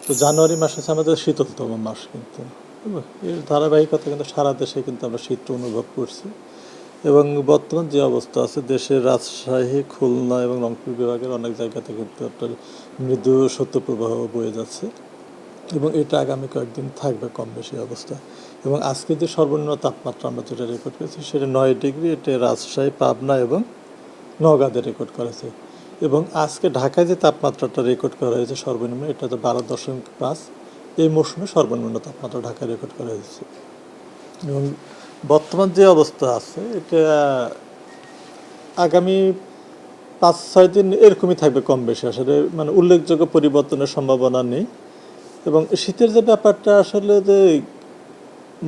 তো জানুয়ারি মাস হচ্ছে আমাদের শীতলতম মাস কিন্তু, এর ধারাবাহিকতা কিন্তু সারা দেশে কিন্তু আমরা শীতটা অনুভব করছি। এবং বর্তমান যে অবস্থা আছে দেশের রাজশাহী, খুলনা এবং রংপুর বিভাগের অনেক জায়গাতে কিন্তু আপনার মৃদু শৈত্যপ্রবাহ বয়ে যাচ্ছে এবং এটা আগামী কয়েকদিন থাকবে কম বেশি অবস্থা। এবং আজকে যে সর্বনিম্ন তাপমাত্রা আমরা যেটা রেকর্ড করেছি সেটা 9 ডিগ্রি, এটা রাজশাহী, পাবনা এবং নওগাঁতে রেকর্ড করেছে। এবং আজকে ঢাকায় যে তাপমাত্রাটা রেকর্ড করা হয়েছে সর্বনিম্ন, এটা তো 12.5, এই মৌসুমে সর্বনিম্ন তাপমাত্রা ঢাকায় রেকর্ড করা হয়েছে। এবং বর্তমান যে অবস্থা আছে এটা আগামী 5-6 দিন এরকমই থাকবে কম বেশি, আসলে মানে উল্লেখযোগ্য পরিবর্তনের সম্ভাবনা নেই। এবং শীতের যে ব্যাপারটা আসলে যে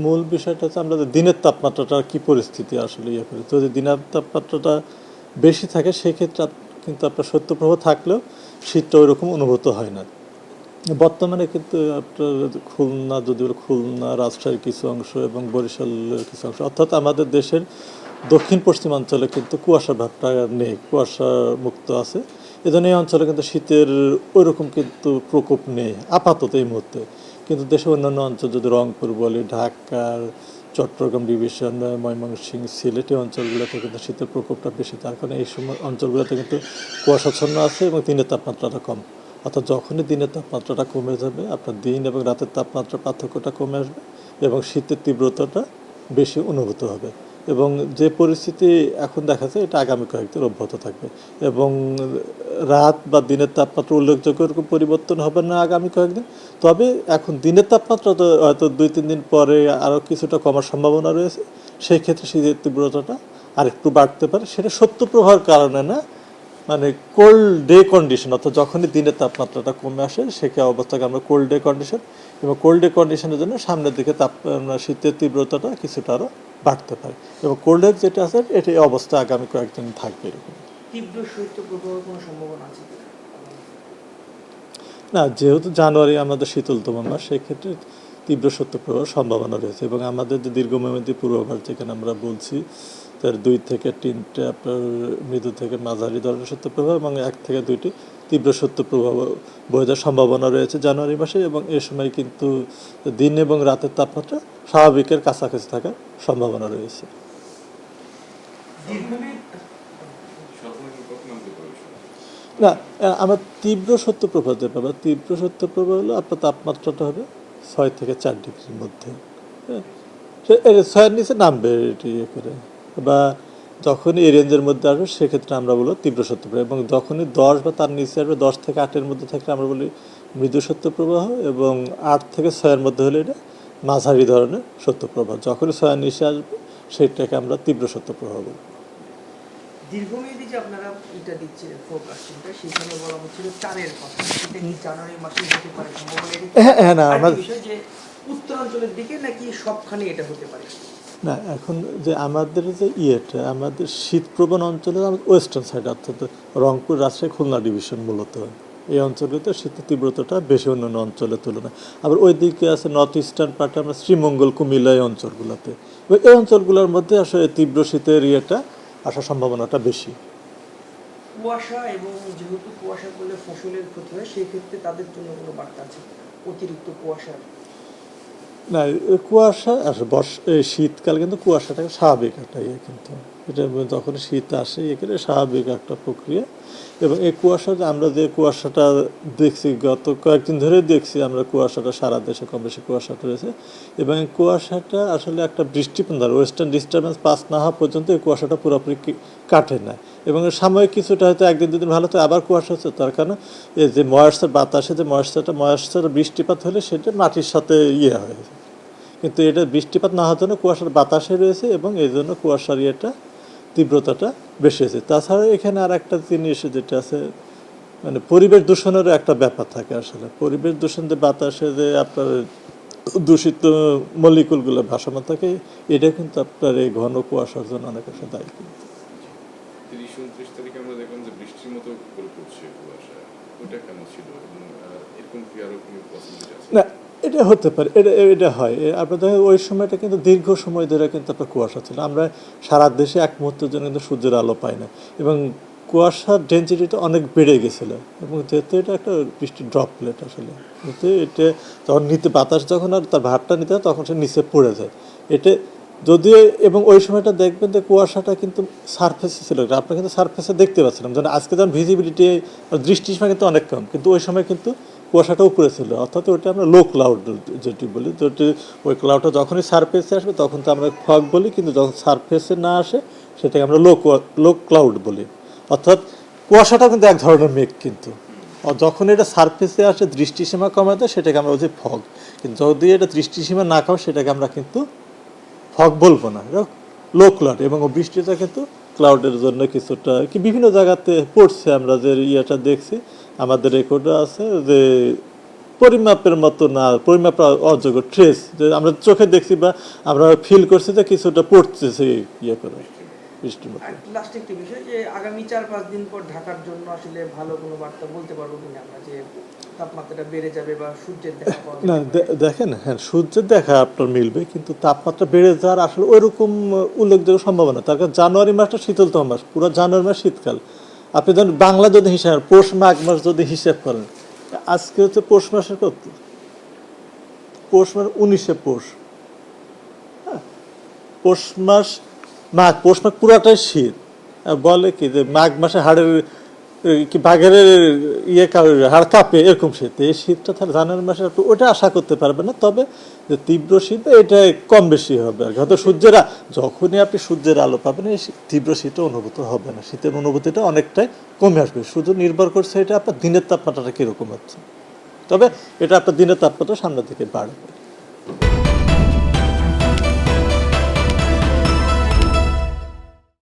মূল বিষয়টা হচ্ছে আমরা যে দিনের তাপমাত্রাটা কী পরিস্থিতি আসলে ইয়ে করি, তো যদি দিনের তাপমাত্রাটা বেশি থাকে সেক্ষেত্রে কিন্তু আপনার শৈত্যপ্রবাহ থাকলেও শীতটা ওইরকম অনুভূত হয় না। বর্তমানে কিন্তু আপনার খুলনা, যদিও খুলনা, রাজশাহীর কিছু অংশ এবং বরিশালের কিছু অংশ, অর্থাৎ আমাদের দেশের দক্ষিণ পশ্চিমাঞ্চলে কিন্তু কুয়াশার ভাবটা নেই, কুয়াশা মুক্ত আছে। এজন্য এই অঞ্চলে কিন্তু শীতের ওইরকম কিন্তু প্রকোপ নেই আপাতত এই মুহূর্তে। কিন্তু দেশের অন্যান্য অঞ্চল যদি রংপুর বলি, ঢাকার, চট্টগ্রাম ডিভিশন, ময়মনসিংহ, সিলেটি অঞ্চলগুলোতে কিন্তু শীতের প্রকোপটা বেশি, তার কারণে এই সময় অঞ্চলগুলোতে কিন্তু কুয়াশাচ্ছন্ন আছে এবং দিনের তাপমাত্রাটা কম। অর্থাৎ যখনই দিনের তাপমাত্রাটা কমে যাবে আপনার দিন এবং রাতের তাপমাত্রার পার্থক্যটা কমে আসবে এবং শীতের তীব্রতাটা বেশি অনুভূত হবে। এবং যে পরিস্থিতি এখন দেখা যায় এটা আগামী কয়েকদিন অব্যাহত থাকবে এবং রাত বা দিনের তাপমাত্রা উল্লেখযোগ্য এরকম পরিবর্তন হবে না আগামী কয়েকদিন। তবে এখন দিনের তাপমাত্রা তো হয়তো 2-3 দিন পরে আরও কিছুটা কমার সম্ভাবনা রয়েছে, সেই ক্ষেত্রে শীতের তীব্রতাটা আরেকটু বাড়তে পারে। সেটা শৈত্যপ্রবাহের কারণে না, মানে কোল্ড ডে কন্ডিশন, অর্থাৎ যখনই দিনের তাপমাত্রাটা কমে আসে সেকে অবস্থাকে আমরা কোল্ড ডে কন্ডিশন, এবং কোল্ড ডে কন্ডিশনের জন্য সামনের দিকে শীতের তীব্রতাটা কিছুটা আরও বাড়তে পারে। এবং কোল্ড ডে যেটা আছে এটা এই অবস্থা আগামী কয়েকদিন থাকবে এরকম। তীব্র শৈত্যপ্রবাহের কোনো সম্ভাবনা আছে কি না, যেহেতু জানুয়ারি আমাদের শীতলতম মাস, সেক্ষেত্রে তীব্র শৈত্যপ্রবাহের সম্ভাবনা রয়েছে। এবং আমাদের যে দীর্ঘমেয়াদী পূর্বাভাস যেখানে আমরা বলছি তার 2 থেকে 3টে আপনার মৃদু থেকে মাঝারি ধরনের শৈত্যপ্রবাহ এবং 1 থেকে 2টি তীব্র শৈত্যপ্রবাহ বয়ে যাওয়ার সম্ভাবনা রয়েছে জানুয়ারি মাসে। এবং এ সময় কিন্তু দিন এবং রাতের তাপমাত্রা স্বাভাবিকের কাছাকাছি থাকার সম্ভাবনা রয়েছে। না, আমার তীব্র শৈত্যপ্রবাহ যে পাবে, তীব্র শৈত্যপ্রবাহ হলো আপনার তাপমাত্রাটা হবে 6 থেকে 4 ডিগ্রির মধ্যে, হ্যাঁ, সে 6-এর নিচে নামবে এটি ইয়ে করে। বা যখনই এই রেঞ্জের মধ্যে আসবে সেক্ষেত্রে আমরা বলবো তীব্র শৈত্যপ্রবাহ। এবং যখনই 10 বা তার নিচে আসবে, 10 থেকে 8-এর মধ্যে থাকলে আমরা বলি মৃদু শৈত্যপ্রবাহ, এবং 8 থেকে 6-এর মধ্যে হলে এটা মাঝারি ধরনের শৈত্যপ্রবাহ। যখনই 6-এর নিচে আসবে সেটাকে আমরা তীব্র শৈত্যপ্রবাহ বলবো। দীর্ঘমেয়াদী যে আপনারা এটা দিচ্ছিলেন ফোরকাস্টিংটা, সেখানে বলা হচ্ছিল 4-এর কথা, সেটা কি জানুয়ারি মাসে হতে পারে সম্ভাবনা? হ্যাঁ, না আমরা বিষয় যে উত্তরাঞ্চলের দিকে নাকি সবখানে এটা হতে পারে? না, এখন যে আমাদের যে ইয়েটা, আমাদের শীতপ্রবণ অঞ্চলে আমাদের ওয়েস্টার্ন সাইড, অর্থাৎ রংপুর, রাজশাহী, খুলনা ডিভিশন মূলত এই অঞ্চলগুলোতে শীতের তীব্রতাটা বেশি অন্যান্য অঞ্চলের তুলনায়। আবার ওই দিকে আছে নর্থ ইস্টার্ন পার্টে, আমরা শ্রীমঙ্গল, কুমিল্লা এই অঞ্চলগুলোতে, এই অঞ্চলগুলোর মধ্যে আসলে তীব্র শীতের ইয়েটা আসার সম্ভাবনাটা বেশি। কুয়াশা, এবং যেহেতু কুয়াশা করলে ফসলের ক্ষতি হয়, সেই ক্ষেত্রে তাদের জন্য কোনো বার্তা আছে অতিরিক্ত কুয়াশার? না, কুয়াশা আসে এই শীতকাল কিন্তু কুয়াশাটাকে স্বাভাবিক একটা ইয়ে, কিন্তু এটা যখন শীত আসে এখানে স্বাভাবিক একটা প্রক্রিয়া। এবং এই কুয়াশা আমরা যে কুয়াশাটা দেখছি গত কয়েকদিন ধরে দেখছি আমরা, কুয়াশাটা সারা দেশে কম বেশি কুয়াশাটা রয়েছে। এবং এই কুয়াশাটা আসলে একটা বৃষ্টিপন্ধার ওয়েস্টার্ন ডিস্টারবেন্স পাস না হওয়া পর্যন্ত এই কুয়াশাটা পুরোপুরি কাটে না। এবং সাময়িক কিছুটা হয়তো 1-2 দিন ভালো, তো আবার কুয়াশা হচ্ছে, তার কারণ এই যে ময়েশ্চার, বাতাসে যে ময়েশ্চার বৃষ্টিপাত হলে সেটা মাটির সাথে ইয়ে হয়, কিন্তু এটা বৃষ্টিপাত না হওয়ার জন্য কুয়াশার বাতাসে রয়েছে এবং এই জন্য কুয়াশার ইয়েটা তীব্রতাটা বেশি হয়েছে। তাছাড়া এখানে আর একটা জিনিস যেটা আছে, মানে পরিবেশ দূষণেরও একটা ব্যাপার থাকে। আসলে পরিবেশ দূষণ যে বাতাসে যে আপনার দূষিত মলিকুলগুলো ভাসমান থাকে, এটা কিন্তু আপনার এই ঘন কুয়াশার জন্য অনেক অংশে দায়ী। 30-29 তারিখে আমরা দেখলাম যে বৃষ্টির মতো করে পড়ছে কুয়াশা, ওটা কেমন ছিল? এরকম কি আরো কোনো পসিবিলিটি আছে? না, এটা হতে পারে, এটা হয়। আপনার দেখেন ওই সময়টা কিন্তু দীর্ঘ সময় ধরে কিন্তু আপনার কুয়াশা ছিল, আমরা সারা দেশে এক মুহূর্তের জন্য কিন্তু সূর্যের আলো পাই না। এবং কুয়াশার ডেন্সিটিটা অনেক বেড়ে গেছিলো এবং যেহেতু এটা একটা বৃষ্টির ড্রপলেট আসলে কিন্তু এটা যখন বাতাস যখন আর তার ভাবটা নিতে হয় তখন সে নিচে পড়ে যায় এটা যদিও এবং ওই সময়টা দেখবেন যে কুয়াশাটা কিন্তু সারফেসে ছিল আপনারা কিন্তু সারফেসে দেখতে পাচ্ছিলাম যেন আজকে যেমন ভিজিবিলিটি দৃষ্টিসীমা কিন্তু অনেক কম কিন্তু ওই সময় কিন্তু কুয়াশাটা উপরে ছিল অর্থাৎ ওইটা আমরা লো ক্লাউড যেটি বলি যেটি ওই ক্লাউডটা যখনই সারফেসে আসবে তখন তো আমরা ফগ বলি কিন্তু যখন সারফেসে না আসে সেটাকে আমরা লো ক্লাউড বলি অর্থাৎ কুয়াশাটা কিন্তু এক ধরনের মেঘ কিন্তু আর যখন এটা সারফেসে আসে দৃষ্টিসীমা কমে দেয় সেটাকে আমরা বলছি ফগ কিন্তু যদি এটা দৃষ্টিসীমা না কমে সেটাকে আমরা কিন্তু ফগ বলবো না এটা লো ক্লাউড এবং বৃষ্টিটা কিন্তু ক্লাউডের জন্য কিছুটা কি বিভিন্ন জায়গাতে পড়ছে আমরা যে ইয়েটা দেখছি আমাদের রেকর্ডে আছে যে পরিমাপের মতো না পরিমাপ অযোগ্য ট্রেস যে আমরা চোখে দেখছি বা আমরা ফিল করছি যে কিছুটা পড়তেছে ইয়ে করে বৃষ্টির মতো আর লাস্ট একটি বিষয় যে আগামী 4-5 দিন পর ঢাকার জন্য আসলে ভালো কোনো বার্তা বলতে পারবো কিনা আমরা যে তাপমাত্রাটা বেড়ে যাবে বা সূর্যের দেখা পাওয়া না যাবে দেখেন হ্যাঁ সূর্যের দেখা আপনার মিলবে কিন্তু তাপমাত্রা বেড়ে যাওয়ার আসলে ওইরকম উল্লেখযোগ্য সম্ভাবনা তার কারণ জানুয়ারি মাসটা শীতলতম মাস পুরো জানুয়ারি মাস শীতকাল আপনি ধরেন বাংলা যদি হিসাব পৌষ মাঘ মাস যদি হিসাব করেন আজকে হচ্ছে পৌষ মাসের কত পৌষ মাস 19শে পৌষ হ্যাঁ পৌষ মাস পৌষ মাস পুরাটাই শীত আর বলে কি যে মাঘ মাসে হাড়ের কি বাঘের ইয়ে হাড় কাঁপে এরকম শীত এই শীতটা তাহলে জানুয়ারি মাসে আপনি ওটা আশা করতে পারবেন না তবে যে তীব্র শীত এটা কম বেশি হবে আর হয়তো যখনই আপনি সূর্যের আলো পাবেন এই তীব্র শীতটা অনুভূত হবে না শীতের অনুভূতিটা অনেকটাই কমে আসবে শুধু নির্ভর করছে এটা আপনার দিনের তাপমাত্রাটা কীরকম হচ্ছে তবে এটা আপনার দিনের তাপমাত্রা সামনে থেকে বাড়বে